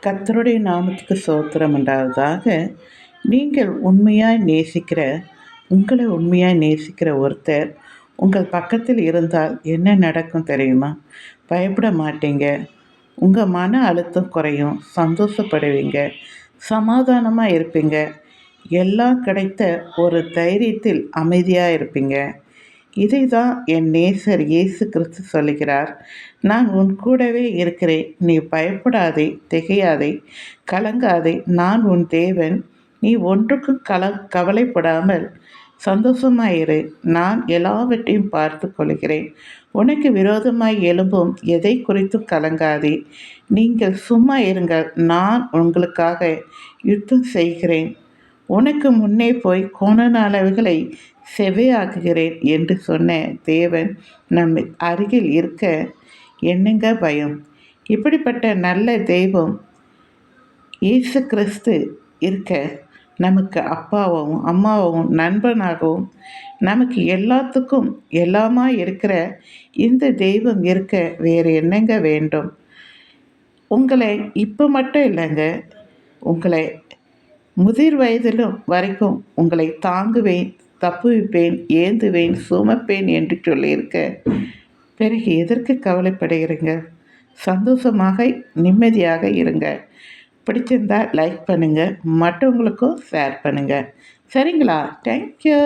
கர்த்தருடைய நாமத்துக்கு ஸ்தோத்திரம் உண்டாவதாக. நீங்கள் உங்களை உண்மையாய் நேசிக்கிற ஒருத்தர் உங்கள் பக்கத்தில் இருந்தால் என்ன நடக்கும் தெரியுமா? பயப்பட மாட்டீங்க. உங்கள் மன அழுத்தம் குறையும், சந்தோஷப்படுவீங்க, சமாதானமாக இருப்பீங்க. எல்லாம் கிடைத்த ஒரு தைரியத்தில் அமைதியாக இருப்பீங்க. இதை தான் என் நேசர் இயேசு கிறிஸ்து சொல்லுகிறார். நான் உன் கூடவே இருக்கிறேன். நீ பயப்படாதே, திகையாதே, கலங்காதே. நான் உன் தேவன். நீ ஒன்றுக்கும் கவலைப்படாமல் சந்தோஷமாயிரு. நான் எல்லாவற்றையும் பார்த்து கொள்கிறேன். உனக்கு விரோதமாய் எழும்பும் எதை குறித்தும் கலங்காதே. நீங்கள் சும்மா இருங்கள். நான் உங்களுக்காக யுத்தம் செய்கிறேன். உனக்கு முன்னே போய் கோணலானவைகளை செவ்வையாக்குகிறேன் என்று சொன்ன தேவன் நம்ம அருகில் இருக்க என்னங்க பயம்? இப்படிப்பட்ட நல்ல தெய்வம் இயேசு கிறிஸ்து இருக்க, நமக்கு அப்பாவும் அம்மாவும் நண்பனாகவும் நமக்கு எல்லாத்துக்கும் எல்லாமா இருக்கிற இந்த தெய்வம் இருக்க வேறு என்னங்க வேண்டும்? உங்களை இப்போ மட்டும் இல்லைங்க, உங்களை முதிர் வயதிலும் வரைக்கும் உங்களை தாங்குவேன், தப்புவிப்பேன், ஏந்துவேன், சுமப்பேன் என்று சொல்லியிருக்க பிறகு எதற்கு கவலைப்படுகிறீங்க? சந்தோஷமாக நிம்மதியாக இருங்க. பிடிச்சிருந்தா லைக் பண்ணுங்கள், மற்றவங்களுக்கும் ஷேர் பண்ணுங்கள். சரிங்களா? தேங்க்யூ.